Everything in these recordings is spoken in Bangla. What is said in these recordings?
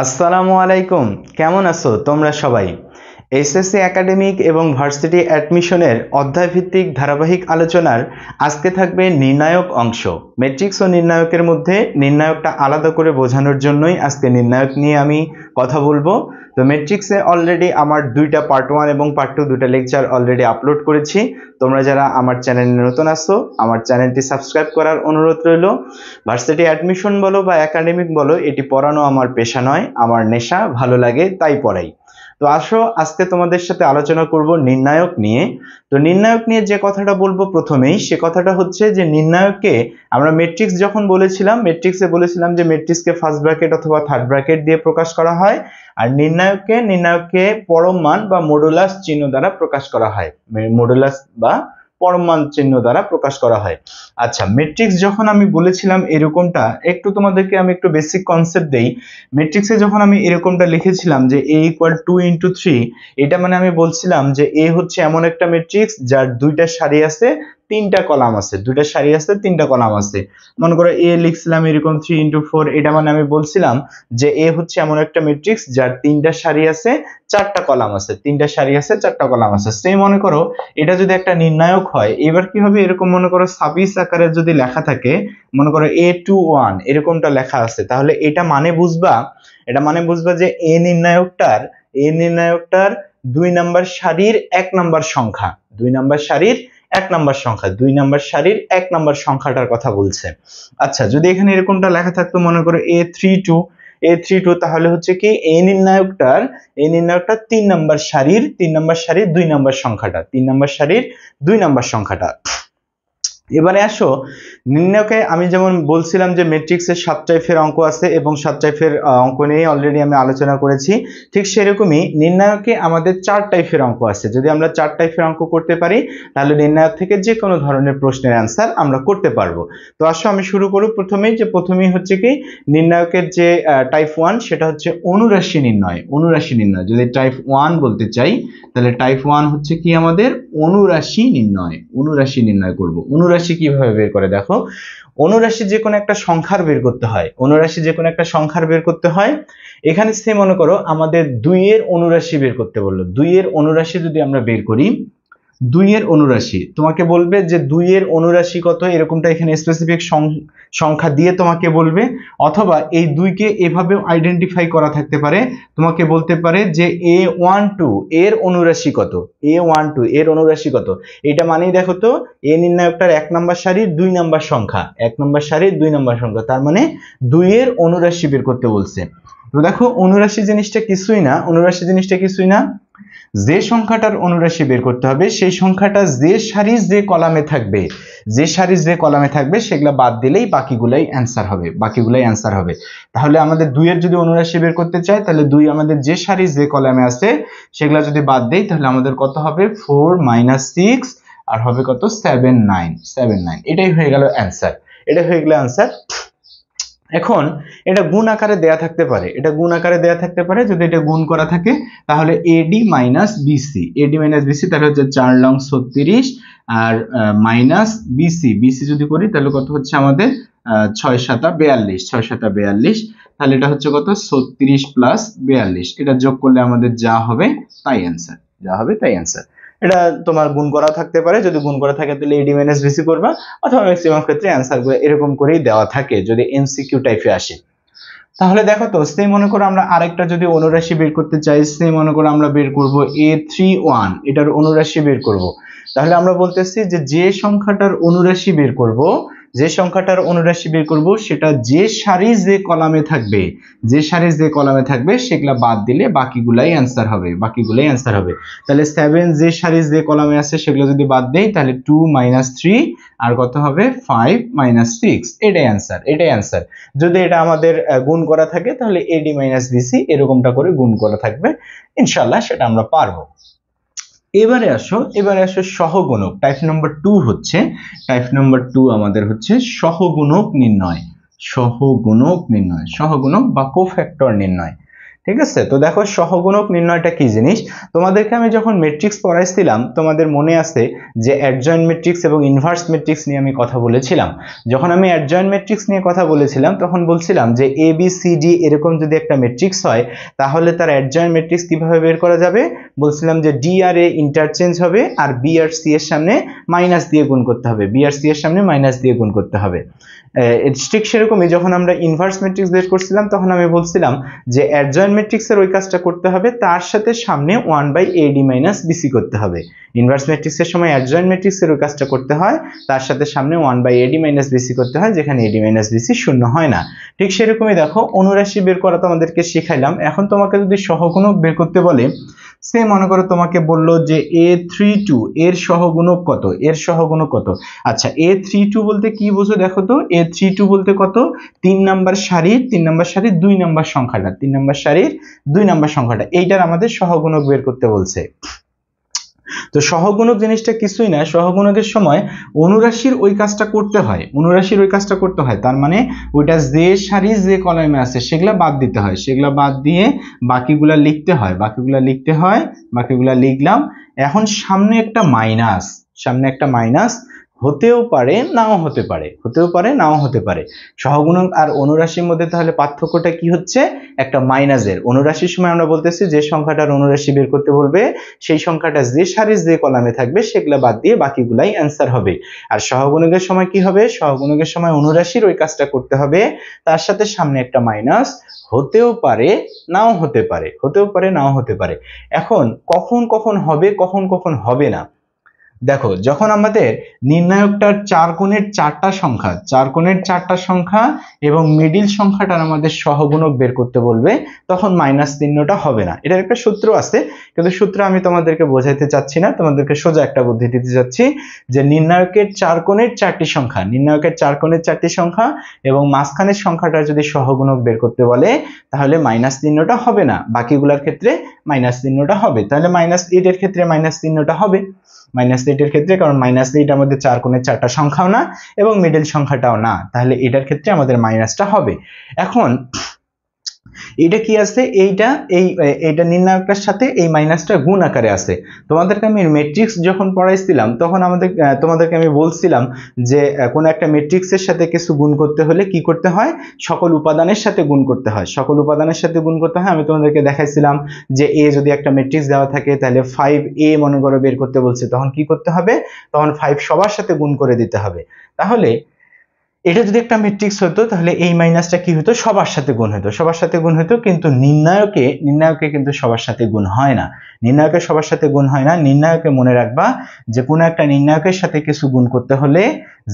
আসসালামু আলাইকুম, কেমন আছো তোমরা সবাই? এসএসসি একাডেমিক এবং ভার্সিটি অ্যাডমিশনের অধ্যায়ভিত্তিক ধারাবাহিক আলোচনার আজকে থাকবে নির্ণায়ক অংশ। ম্যাট্রিক্স ও নির্ণায়কের মধ্যে নির্ণায়কটা আলাদা করে বোঝানোর জন্যই আজকে নির্ণায়ক নিয়ে আমি কথা বলবো। তো ম্যাট্রিক্সে অলরেডি আমার দুইটা পার্ট 1 এবং পার্ট 2 দুইটা লেকচার অলরেডি আপলোড করেছি। তোমরা যারা আমার চ্যানেলে নতুন আসছো, আমার চ্যানেলটি সাবস্ক্রাইব করার অনুরোধ রইল। ভার্সিটি অ্যাডমিশন বলো বা একাডেমিক বলো, এটি পড়ানো আমার পেশা নয়, আমার নেশা, ভালো লাগে তাই পড়াই। তো আসো আজকে তোমাদের সাথে আলোচনা করব নির্ণায়ক নিয়ে। তো নির্ণায়ক নিয়ে যে কথাটা বলবো প্রথমেই, সে কথাটা হচ্ছে যে নির্ণায়ককে আমরা ম্যাট্রিক্স যখন বলেছিলাম, ম্যাট্রিক্সে বলেছিলাম যে ম্যাট্রিক্সকে ফার্স্ট ব্র্যাকেট অথবা থার্ড ব্র্যাকেট দিয়ে প্রকাশ করা হয়, আর নির্ণায়ককে পরম মান বা মডুলাস চিহ্ন দ্বারা প্রকাশ করা হয়। মডুলাস বা পরম মান চিহ্ন দ্বারা প্রকাশ করা হয়। আচ্ছা, ম্যাট্রিক্স যখন আমি বলেছিলাম এরকমটা, একটু তোমাদেরকে আমি একটু বেসিক কনসেপ্ট দেই। ম্যাট্রিক্সে যখন আমি এরকমটা লিখেছিলাম যে a = 2 × 3, এটা মানে আমি বলছিলাম যে a হচ্ছে এমন একটা ম্যাট্রিক্স যার দুইটা সারি আছে, তিনটা কলাম আছে, দুইটা সারি আছে, তিনটা কলাম আছে। মনে করো a লিখছিলাম এরকম 3 × 4, এটা মানে আমি বলছিলাম যে a হচ্ছে এমন একটা ম্যাট্রিক্স যার তিনটা সারি আছে, চারটা কলাম আছে, তিনটা সারি আছে, চারটা কলাম আছে। সেই মনে করো এটা যদি একটা নির্ণায়ক হয়, এবার কি হবে, এরকম মনে করো সাবিস আকারে যদি লেখা থাকে, মনে করো a21 এরকমটা লেখা আছে, তাহলে এটা মানে বুঝবা যে এ নির্ণায়কটার 2 নাম্বার সারির 1 নাম্বার সংখ্যা, 2 নাম্বার সারির 1 নাম্বার সংখ্যা, 2 নাম্বার সারির 1 নাম্বার সংখ্যাটার কথা বলছে। আচ্ছা, যদি এখানে এরকমটা লেখা থাকতো মনে করো a32, তাহলে হচ্ছে কি এই নির্ণায়কটার 3 নাম্বার সারির 2 নাম্বার সংখ্যাটা, 3 নাম্বার সারির 2 নাম্বার সংখ্যাটা। এবারে আসো নির্ণায়কে, আমি যেমন বলছিলাম যে ম্যাট্রিক্সের 7 টাইপের অঙ্ক আছে এবং 7 টাইপের অঙ্ক নিয়ে অলরেডি আমি আলোচনা করেছি। ঠিক সেরকমই নির্ণায়কে আমাদের 4 টাইপের অঙ্ক আছে। যদি আমরা 4 টাইপের অঙ্ক করতে পারি, তাহলে নির্ণায়ক থেকে যে কোনো ধরনের প্রশ্নের অ্যান্সার আমরা করতে পারবো। তো আসো আমি শুরু করি প্রথমেই হচ্ছে কি নির্ণায়কের যে টাইপ 1, সেটা হচ্ছে অনুরাশি নির্ণয়। যদি টাইপ 1 বলতে চাই, তাহলে টাইপ 1 হচ্ছে কি আমাদের অনুরাশি নির্ণয় করব। অনুরাশি কিভাবে বের করে দেখো, অনুরাশি যে কোনো একটা সংখ্যার বের করতে হয়। এখানে সে মনে করো আমাদের 2 এর অনুরাশি বের করতে বললো। 2 এর অনুরাশি যদি আমরা বের করি, 2 এর অনুরাশি তোমাকে বলবে যে 2 এর অনুরাশি কত, এরকমটা এখানে স্পেসিফিক সংখ্যা দিয়ে তোমাকে বলবে, অথবা এই 2 কে এভাবেও আইডেন্টিফাই করা থাকতে পারে। তোমাকে বলতে পারে যে a12 এর অনুরাশি কত, এটা মানেই দেখো তো এ নির্ণায়কটার 1 নাম্বার সারির 2 নাম্বার সংখ্যা, তার মানে 2 এর অনুরাশি বের করতে বলছে। তো দেখো অনুরাশি জিনিসটা কিছুই না, যে সংখ্যাটার অনুরাশি বের করতে হবে সেই সংখ্যাটা যে সারির যে কলামে থাকবে সেগুলা বাদ দিলেই বাকিগুলাই অ্যান্সার হবে। তাহলে আমাদের 2 এর যদি অনুরাশি বের করতে চাই, তাহলে 2 আমাদের যে সারির যে কলামে আছে সেগুলা যদি বাদ দেই, তাহলে আমাদের কত হবে 4 - 6, আর হবে কত 7 9। এটাই হয়ে গেল অ্যান্সার। এখন এটা গুণ আকারে দেয়া থাকতে পারে, যদি এটা গুণ করা থাকে তাহলে AD - BC, তাহলে হচ্ছে 4 লং 36, আর মাইনাস BC যদি করি তাহলে কত হচ্ছে আমাদের 6 7 42, তাহলে এটা হচ্ছে কত 36 প্লাস 42, এটা যোগ করলে আমাদের যা হবে তাই অ্যান্সার। এটা তোমার গুণ করা থাকতে পারে, যদি গুণ করা থাকে তাহলে AD - BC করবা, অথবা ম্যাক্সিমাম ক্ষেত্রে অ্যান্সারগুলো এরকম করেই দেওয়া থাকে যদি এমসিকিউ টাইপে আসে। তাহলে দেখো তো, সেই মনে করো আমরা আরেকটা যদি অনুরাশি বের করতে চাই, সেই মনে করো আমরা বের করব a31, এটার অনুরাশি বের করব। তাহলে আমরা বলতেছি যে সংখ্যাটার অনুরাশি বের করব সেটা যে সারির যে কলামে থাকবে সেগুলা বাদ দিলে বাকিগুলাই অ্যান্সার হবে। তাহলে 7 যে সারির যে কলামে আছে সেগুলো যদি বাদ দেই, তাহলে 2 - 3, আর কত হবে 5 - 6, এটাই অ্যান্সার। যদি এটা আমাদের গুণ করা থাকে তাহলে AD - BC এরকমটা করে গুণ করা থাকবে, ইনশাআল্লাহ সেটা আমরা পারবো। এবারে আসো সহগুণক। টাইপ নাম্বার 2 আমাদের হচ্ছে সহগুণক বা কোফ্যাক্টর নির্ণয়। ঠিক আছে। তো দেখো সহগুণক নির্ণয়টা কি জিনিস, তোমাদেরকে আমি যখন ম্যাট্রিক্স পড়াইছিলাম তোমাদের মনে আছে যে অ্যাডজয়েন্ট ম্যাট্রিক্স এবং ইনভার্স ম্যাট্রিক্স নিয়ে আমি কথা বলেছিলাম। যখন আমি অ্যাডজয়েন্ট ম্যাট্রিক্স নিয়ে কথা বলেছিলাম তখন বলছিলাম যে এ বি সি ডি এরকম যদি একটা ম্যাট্রিক্স হয় তাহলে তার অ্যাডজয়েন্ট ম্যাট্রিক্স কিভাবে বের করা যাবে, বলছিলাম যে ডি আর এ ইন্টারচেঞ্জ হবে আর বি আর সি এর সামনে মাইনাস দিয়ে গুণ করতে হবে, বি আর সি এর সামনে মাইনাস দিয়ে গুণ করতে হবে। ঠিক সেরকমই যখন আমরা ইনভার্স ম্যাট্রিক্স বের করছিলাম তখন আমি বলছিলাম যে অ্যাডজয়েন্ট ম্যাট্রিক্সের ওই কাজটা করতে হবে, তার সাথে সামনে 1/AD মাইনাস বিসি করতে হবে। ইনভার্স ম্যাট্রিক্সের সময় অ্যাডজয়েন্ট ম্যাট্রিক্সের ওই কাজটা করতে হয়, তার সাথে সামনে 1/AD মাইনাস বিসি করতে হয়, যেখানে AD মাইনাস বিসি শূন্য হয় না। ঠিক সেরকমই দেখো অনুরাশি বের করা তোমাদেরকে শিখাইলাম। এখন তোমাকে যদি সহগুণক বের করতে বলে, সে মনে করো তোমাকে বললো যে A32 এর সহগুণক কত, এর সহগুণক কত। আচ্ছা A32 বলতে কি বুঝো দেখো তো, A32 বলতে কত, 3 নাম্বার সারির 2 নাম্বার সংখ্যাটা, 3 নাম্বার সারির 2 নাম্বার সংখ্যাটা, এইটার আমাদের সহগুণক বের করতে বলছে। তো সহগুণক জিনিসটা কিছুই না, সহগুণকের সময় অনুরাশির ওই কাজটা করতে হয়, অনুরাশির ওই কাজটা করতে হয়, তার মানে ওইটা যে সারি যে কলামে আছে সেগুলা বাদ দিতে হয়, সেগুলা বাদ দিয়ে বাকিগুলা লিখতে হয়, বাকিগুলা লিখলাম। এখন সামনে একটা মাইনাস, সামনে একটা মাইনাস হতেও পারে নাও হতে পারে, হতেও পারে নাও হতে পারে। সহগুণক আর অনুরাশির মধ্যে তাহলে পার্থক্যটা কি হচ্ছে, একটা মাইনাসের। অনুরাশির সময় আমরা বলতেছি যে সংখ্যাটার অনুরাশি বের করতে বলবে সেই সংখ্যাটা যে সারির যে কলামে থাকবে সেগুলা বাদ দিয়ে বাকিগুলাই অ্যান্সার হবে। আর সহগুণকের সময় কি হবে, সহগুণকের সময় অনুরাশির ওই কাজটা করতে হবে, তার সাথে সামনে একটা মাইনাস, হতেও পারে নাও হতে পারে, হতেও পারে নাও হতে পারে। এখন কখন কখন হবে, কখন কখন হবে না, দেখো যখন আমাদের নির্ণায়কটার 4 কোণের 4টা সংখ্যা, 4 কোণের 4টা সংখ্যা এবং মিডিল সংখ্যাটার আমাদের সহগুণক বের করতে বলবে তখন মাইনাস চিহ্নটা হবে না। এটার একটা সূত্র আছে, কিন্তু সূত্র আমি তোমাদেরকে বোঝাইতে চাচ্ছি না, তোমাদেরকে সোজা একটা বুদ্ধি দিতে চাচ্ছি যে নির্ণায়কের 4 কোণের 4টি সংখ্যা, নির্ণায়কের 4 কোণের 4টি সংখ্যা এবং মাঝখানের সংখ্যাটা যদি সহগুণক বের করতে বলে তাহলে মাইনাস চিহ্নটা হবে না, বাকিগুলোর ক্ষেত্রে মাইনাস চিহ্নটা হবে। তাহলে -8 এর ক্ষেত্রে মাইনাস চিহ্নটা হবে, -8 এর ক্ষেত্রে, কারণ -8 আমাদের 4 কোণের 4টা সংখ্যাও না এবং মিডল সংখ্যাটাও না, তাহলে এটার ক্ষেত্রে আমাদের মাইনাসটা হবে। এখন এটা কি আছে, এইটা নির্ণায়কটার সাথে এই মাইনাসটা গুণ আকারে আছে। তোমাদেরকে আমি ম্যাট্রিক্স যখন পড়াইছিলাম তখন তোমাদেরকে আমি বলছিলাম যে কোন একটা ম্যাট্রিক্সের সাথে কিছু গুণ করতে হলে কি করতে হয়, সকল উপাদানের সাথে গুণ করতে হয়, সকল উপাদানের সাথে গুণ করতে হয়। আমি তোমাদেরকে দেখাইছিলাম যে এ যদি একটা ম্যাট্রিক্স দেওয়া থাকে তাহলে 5A মনে করো বের করতে বলছে, তখন কি করতে হবে, তখন 5 সবার সাথে গুণ করে দিতে হবে। তাহলে এটা যদি একটা ম্যাট্রিক্স হতো তাহলে এই মাইনাসটা কি হতো, সবার সাথে গুণ হতো, সবার সাথে গুণ হতো। কিন্তু নির্ণায়কে কিন্তু সবার সাথে গুণ হয় না, নির্ণায়কে সবার সাথে গুণ হয় না। নির্ণায়কে মনে রাখবা যে কোনো একটা নির্ণায়কের সাথে কিছু গুণ করতে হলে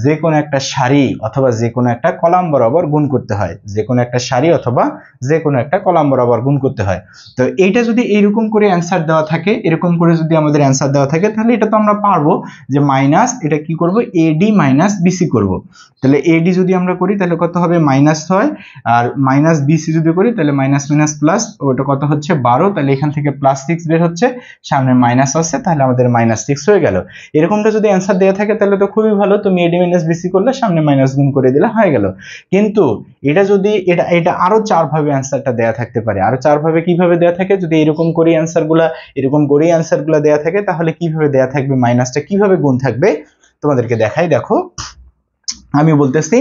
যে কোনো একটা সারি অথবা যে কোনো একটা কলাম বরাবর গুণ করতে হয়, যে কোনো একটা সারি অথবা যে কোনো একটা কলাম বরাবর গুণ করতে হয়। তো এইটা যদি এইরকম করে অ্যান্সার দেওয়া থাকে, এরকম করে যদি আমাদের অ্যান্সার দেওয়া থাকে তাহলে এটা তো আমরা পারবো যে মাইনাস, এটা কি করব, AD মাইনাস BC করব। তাহলে AD যদি আমরা করি তাহলে কত হবে, -6, আর মাইনাস BC যদি করি তাহলে মাইনাস মাইনাস প্লাস, ওটা কত হচ্ছে 12, তাহলে এখান থেকে +6 বের হচ্ছে, সামনে মাইনাস আছে, তাহলে আমাদের -6 হয়ে গেল। এরকমটা যদি অ্যান্সার দেওয়া থাকে তাহলে তো খুবই ভালো, তুমি AD মাইনাস BC করলে সামনে মাইনাস গুণ করে দিলে হয়ে গেল। কিন্তু এটা যদি এটা আরো 4 ভাবে অ্যান্সারটা দেয়া থাকতে পারে, আরো 4 ভাবে কিভাবে দেয়া থাকে, যদি এরকম করে অ্যান্সারগুলো দেয়া থাকে তাহলে কিভাবে দেয়া থাকবে, মাইনাসটা কিভাবে গুণ থাকবে তোমাদেরকে দেখাই। দেখো আমি বলতেছি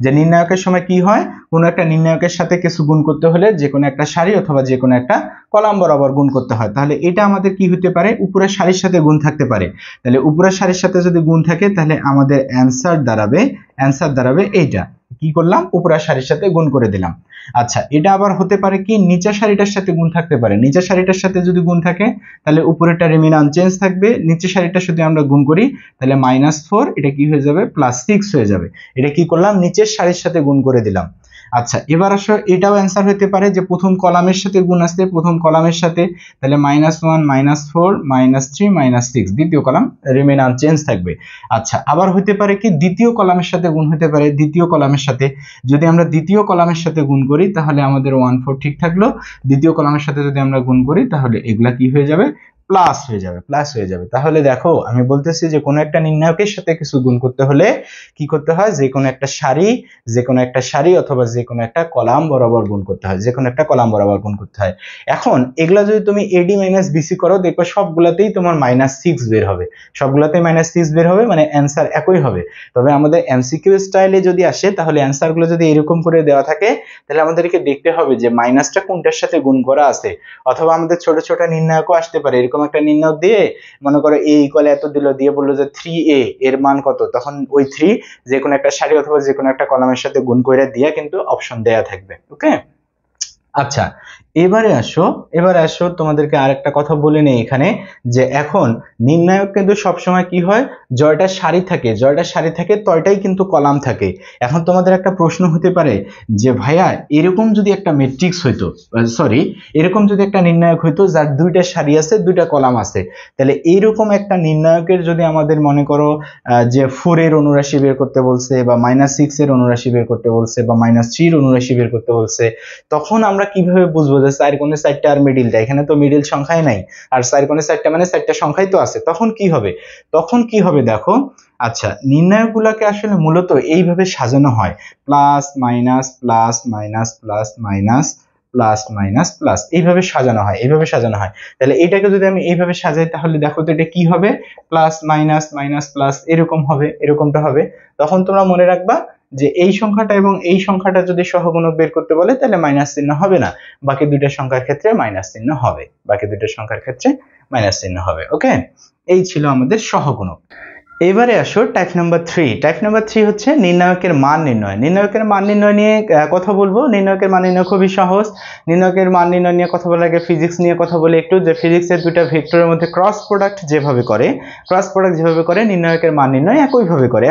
যে নির্ণায়কের সময় কি হয়, কোনো একটা নির্ণায়কের সাথে কিছু গুণ করতে হলে যে কোনো একটা সারি অথবা যে কোনো একটা কলাম বরাবর গুণ করতে হয়। তাহলে এটা আমাদের কি হতে পারে, উপরের সারির সাথে গুণ থাকতে পারে। তাহলে উপরের সারির সাথে যদি গুণ থাকে তাহলে আমাদের অ্যান্সার দাঁড়াবে এইটা, কি করলাম, উপরের সারির সাথে গুণ করে দিলাম। আচ্ছা এটা আবার হতে পারে কি, নিচের সারিটার সাথে গুণ থাকতে পারে, নিচের সারিটার সাথে যদি গুণ থাকে তাহলে উপরেরটা রিমেইন আনচেঞ্জ থাকবে, নিচের সারিটা যদি আমরা গুণ করি তাহলে -4, এটা কি হয়ে যাবে, +6 হয়ে যাবে। এটা কি করলাম, নিচের সারির সাথে গুণ করে দিলাম। আচ্ছা এবার আসো এটাও অ্যান্সার হতে পারে যে প্রথম কলামের সাথে গুণ আসছে, প্রথম কলামের সাথে, তাহলে -1 -4 -3 -6, দ্বিতীয় কলাম রিমেইন আনচেঞ্জ থাকবে। আচ্ছা আবার হতে পারে কি, দ্বিতীয় কলামের সাথে গুণ হতে পারে, দ্বিতীয় কলামের সাথে যদি আমরা দ্বিতীয় কলামের সাথে গুণ করি তাহলে আমাদের 1 4 ঠিক থাকলো, দ্বিতীয় কলামের সাথে যদি আমরা গুণ করি তাহলে এগুলা কি হয়ে যাবে, প্লাস হয়ে যাবে। তাহলে দেখো আমি বলতেছি যে কোনো একটা নির্ণায়কের সাথে কিছু গুণ করতে হলে কি করতে হয়, যে কোনো একটা সারি অথবা যে কোনো একটা কলাম বরাবর গুণ করতে হয়, এখন এগুলা যদি তুমি এডি মাইনাস বিসি করো, দেখো সবগুলাতেই তোমার -6 বের হবে, মানে অ্যান্সার একই হবে। তবে আমাদের এমসিকিউ স্টাইলে যদি আসে, তাহলে অ্যান্সার গুলো যদি এরকম করে দেওয়া থাকে, তাহলে আমাদেরকে দেখতে হবে যে মাইনাসটা কোনটার সাথে গুণ করা আছে। অথবা আমাদের ছোট ছোট নির্ণায়কও আসতে পারে, এরকম একটা নির্ণায়ক দিয়ে মনে করো a = এত দিল, দিয়ে বললো যে 3a এর মান কত, তখন ওই 3 যে কোনো একটা সারি অথবা যে কোনো একটা কলামের সাথে গুণ করে দিয়ে কিন্তু অপশন দেয়া থাকবে। ওকে, আচ্ছা এবারে আসো তোমাদেরকে আরেকটা কথা বলে নেই এখানে, যে এখন নির্ণায়ক কিন্তু সবসময় কি হয়, জয়টা সারি থাকে তয়টাই কিন্তু কলাম থাকে। এখন তোমাদের একটা প্রশ্ন হতে পারে যে ভাইয়া এরকম যদি একটা ম্যাট্রিক্স হইতো, এরকম যদি একটা নির্ণায়ক হইতো যার দুইটা সারি আছে দুইটা কলাম আছে, তাহলে এইরকম একটা নির্ণায়কের যদি আমাদের মনে করো যে 4 এর অনুরাশি বের করতে বলছে, বা -6 এর অনুরাশি বের করতে বলছে, বা -3 এর অনুরাশি বের করতে বলছে, তখন আমরা কিভাবে বুঝবো যে 4 কোণে 4টা আর মিডিলটা, এখানে তো মিডিল সংখ্যাই নাই, আর 4 কোণে 4টা মানে 4টা সংখ্যাই তো আছে, তখন কি হবে দেখো। আচ্ছা, নির্ণায়কগুলোকে আসলে মূলত এইভাবে সাজানো হয়, plus minus plus minus plus minus plus minus plus, এইভাবে সাজানো হয়। তাহলে এটাকে যদি আমি এইভাবে সাজাই, তাহলে দেখো তো এটা কি হবে, প্লাস মাইনাস মাইনাস প্লাস এরকমটা হবে। তখন তোমরা মনে রাখবা যে এই সংখ্যাটা এবং এই সংখ্যাটা যদি সহগুণক বের করতে বলে, তাহলে মাইনাস চিহ্ন হবে না, বাকি দুইটা সংখ্যার ক্ষেত্রে মাইনাস চিহ্ন হবে। ওকে, এই ছিল আমাদের সহগুণক। এবারে আসো টাইপ নাম্বার 3 হচ্ছে নির্ণায়কের মান নির্ণয় নিয়ে কথা বলবো। নির্ণায়কের মান নির্ণয় খুবই সহজ। নির্ণায়কের মান নির্ণয় নিয়ে কথা বলার আগে ফিজিক্স নিয়ে কথা বলি একটু, যে ফিজিক্সের দুটো ভেক্টরের মধ্যে ক্রস প্রোডাক্ট যেভাবে করে নির্ণায়কের মান নির্ণয় একইভাবে করে।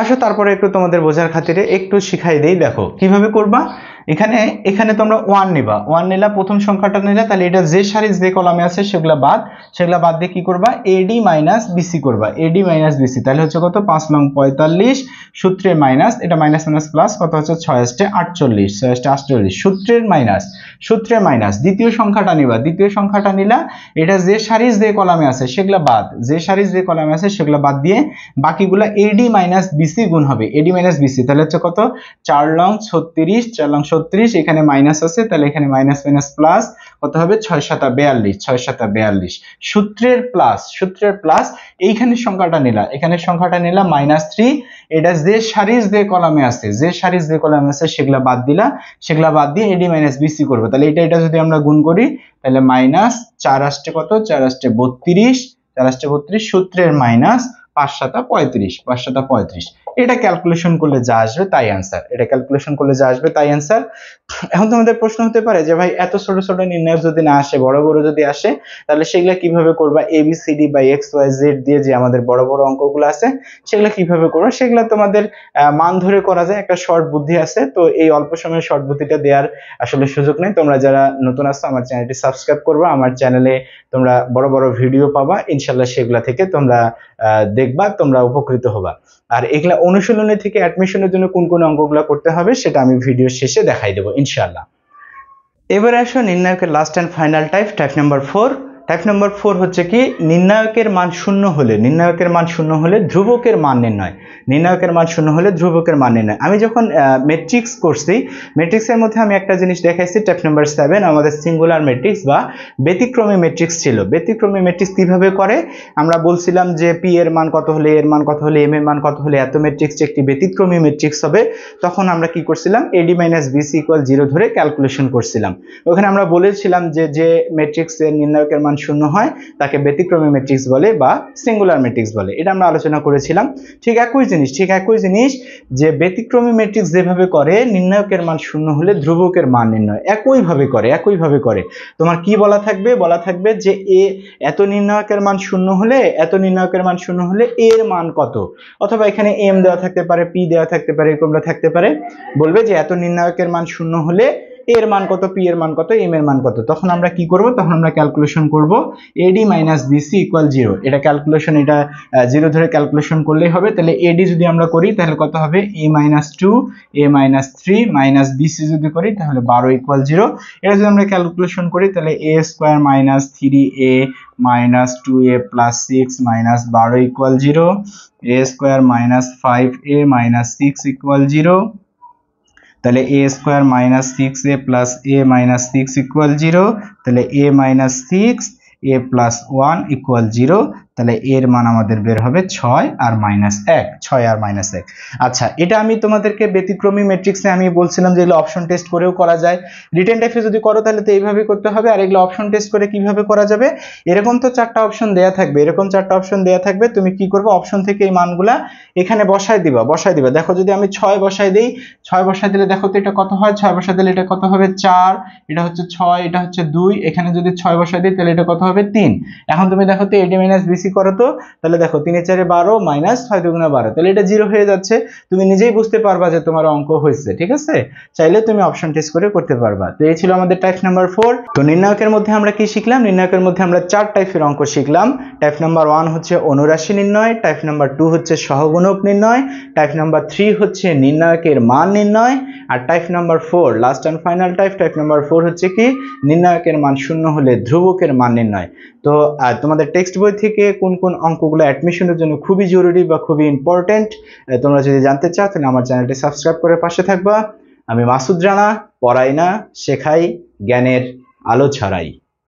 আসো তারপরে একটু তোমাদের বোঝার খাতিরে একটু শিখাই দেই, দেখো কিভাবে করবা। এখানে তোমরা 1 নিলা, প্রথম সংখ্যাটা নিলা, তাহলে এটা যে সারি যে কলামে আছে সেগুলা বাদ দিয়ে কি করবা, এডি মাইনাস বিসি, তাহলে হচ্ছে কত, 5 লং 45, সূত্রের মাইনাস, এটা মাইনাস মাইনাস প্লাস, কত হচ্ছে 6 48, সূত্রের মাইনাস দ্বিতীয় সংখ্যাটা নিলা, এটা যে সারি যে কলামে আছে সেগুলা বাদ দিয়ে বাকিগুলা এডি মাইনাস বিসি গুণ হবে, তাহলে হচ্ছে কত, 4 লং 36, এখানে মাইনাস আছে, তাহলে এখানে মাইনাস মাইনাস প্লাস, কত হবে, 6 7 42, সূত্রের প্লাস এইখানে সংখ্যাটা নিলা, -3, এটা যে সারি যে কলামে আছে সেগুলা বাদ দিয়ে এডি মাইনাস বিসি করবে, তাহলে এটা যদি আমরা গুণ করি, তাহলে -4 আসছে কত, 4 আসছে 32, সূত্রের মাইনাস 5 7 35, এটা ক্যালকুলেশন করলে যা আসবে তাই आंसर। এখন তোমাদের প্রশ্ন হতে পারে যে ভাই এত ছোট ছোট নির্ণায়ক যদি না আসে, বড় বড় যদি আসে, তাহলে সেগুলা কিভাবে করবা, ABCD বা XYZ দিয়ে যে আমাদের বড় বড় অঙ্কগুলো আছে সেগুলা কিভাবে করবা, সেগুলা তোমাদের মান ধরে করা যায়, একটা শর্ট বুদ্ধি আছে। তো এই অল্প সময়ে শর্ট বুদ্ধিটা দেওয়ার আসলে সুযোগ নেই। তোমরা যারা নতুন আছো আমার চ্যানেলটি সাবস্ক্রাইব করবা, আমার চ্যানেলে তোমরা বড় বড় ভিডিও পাবা, ইনশাআল্লাহ সেগুলা থেকে তোমরা দেখবা, তোমরা উপকৃত হবা। আর এগুলা অনুশীলনী থেকে অ্যাডমিশনের জন্য কোন কোন অঙ্কগুলো করতে হবে সেটা আমি ভিডিও শেষে দেখাই দেবো ইনশাআল্লাহ। এবারে আসো নির্ণায়কের last and final type number 4 হচ্ছে কি, নির্ণায়কের মান শূন্য হলে ধ্রুবকের মান নির্ণয়। আমি যখন ম্যাট্রিক্স করছি, ম্যাট্রিক্সের মধ্যে আমি একটা জিনিস দেখাইছি, টাইপ নাম্বার 7 আমাদের সিঙ্গুলার ম্যাট্রিক্স বা ব্যতিক্রমী ম্যাট্রিক্স ছিল। ব্যতিক্রমী ম্যাট্রিক্স কিভাবে করে, আমরা বলছিলাম যে পি এর মান কত হলে, এর মান কত হলে, এম এর মান কত হলে এত ম্যাট্রিক্স একটি ব্যতিক্রমী ম্যাট্রিক্স হবে। তখন আমরা কি করছিলাম, এডি মাইনাস বিসি ইকুয়াল 0 ধরে ক্যালকুলেশন করছিলাম। ওখানে আমরা বলেছিলাম যে ম্যাট্রিক্সের নির্ণায়কের মান শূন্য হয় তাকে ব্যতিক্রমী ম্যাট্রিক্স বলে বা সিঙ্গুলার ম্যাট্রিক্স বলে, এটা আমরা আলোচনা করেছিলাম। ঠিক একই জিনিস যে ব্যতিক্রমী ম্যাট্রিক্স যেভাবে করে নির্ণায়কের মান শূন্য হলে ধ্রুবকের মান নির্ণয় একইভাবে করে। তোমার কি বলা থাকবে যে এত নির্ণায়কের মান শূন্য হলে এর মান কত, অথবা এখানে এম দেওয়া থাকতে পারে, পি দেওয়া থাকতে পারে, এরকমটা থাকতে পারে। বলবে যে এত নির্ণায়কের মান শূন্য হলে এ এর মান কত, পি এর মান কত, এম এর মান কত। তখন আমরা কি করব, তখন আমরা ক্যালকুলেশন করব এডি মাইনাস বিসি ইকুয়াল 0। এটা ক্যালকুলেশন, এটা 0 ধরে ক্যালকুলেশন করলেই হবে। তাহলে এডি যদি আমরা করি তাহলে কত হবে, এ মাইনাস 2 এ মাইনাস 3 মাইনাস বিসি যদি করি তাহলে 12 ইকুয়াল 0। এটা যদি আমরা ক্যালকুলেশন করি তাহলে a square minus 3a minus 2a plus 6 minus 12 equal 0, a square minus 5a minus 6 equal 0। তাহলে a square minus 6a plus a minus 6 equal 0। তাহলে a minus 6 a plus 1 equal 0। তাহলে এর মান আমাদের বের হবে 6 আর মাইনাস 1, 6 আর মাইনাস 1। আচ্ছা, এটা আমি তোমাদেরকে ব্যতিক্রমী ম্যাট্রিক্সে আমি বলছিলাম যে এগুলো অপশন টেস্ট করেও করা যায়। রিটেন টাইপে যদি করো তাহলে তো এইভাবে করতে হবে। আর এগুলো অপশন টেস্ট করে কিভাবে করা যাবে, এরকম তো 4টা অপশন দেয়া থাকবে, এরকম 4টা অপশন দেয়া থাকবে। তুমি কি করবে, অপশন থেকে এই মানগুলা এখানে বসায় দিবা। দেখো যদি আমি 6 বসাই দেই, 6 বসাই দিলে দেখো তো এটা কত হয়, 6 বসাই দিলে এটা কত হবে 4, এটা হচ্ছে 6, এটা হচ্ছে 2, এখানে যদি 6 বসাই দিই তাহলে এটা কত হবে 3। এখন তুমি দেখো তো এডি মাইনাস বিসি করো তো, তাহলে দেখো 3 এ 4 এ 12 মাইনাস 6 দুগুণে 12, তাহলে এটা 0 হয়ে যাচ্ছে। তুমি নিজেই বুঝতে পারবা যে তোমার অঙ্ক হয়েছে। ঠিক আছে, চাইলে তুমি অপশন টেস্ট করে করতে পারবা। তো এই ছিল আমাদের টাইপ নাম্বার 4। তো নির্ণায়কের মধ্যে আমরা কি শিখলাম, নির্ণায়কের মধ্যে আমরা 4 টাইপের অঙ্ক শিখলাম। টাইপ নাম্বার 1 হচ্ছে অনুরাশি নির্ণয়, টাইপ নাম্বার 2 হচ্ছে সহগুণক নির্ণয়, টাইপ নাম্বার 3 হচ্ছে নির্ণায়কের মান নির্ণয়, আর type number 4 last and final type number 4 হচ্ছে কি, নির্ণায়কের মান শূন্য হলে ধ্রুবকের মান নির্ণয়। তো তোমাদের টেক্সট বই থেকে কোন কোন অঙ্কগুলো অ্যাডমিশনের জন্য খুবই জরুরি বা খুবই ইম্পর্টেন্ট তোমরা যদি জানতে চাও তাহলে আমার চ্যানেলটি সাবস্ক্রাইব করে পাশে থাকবা। আমি মাসুদ রানা, পড়াই না শেখাই, জ্ঞানের আলো ছড়াই।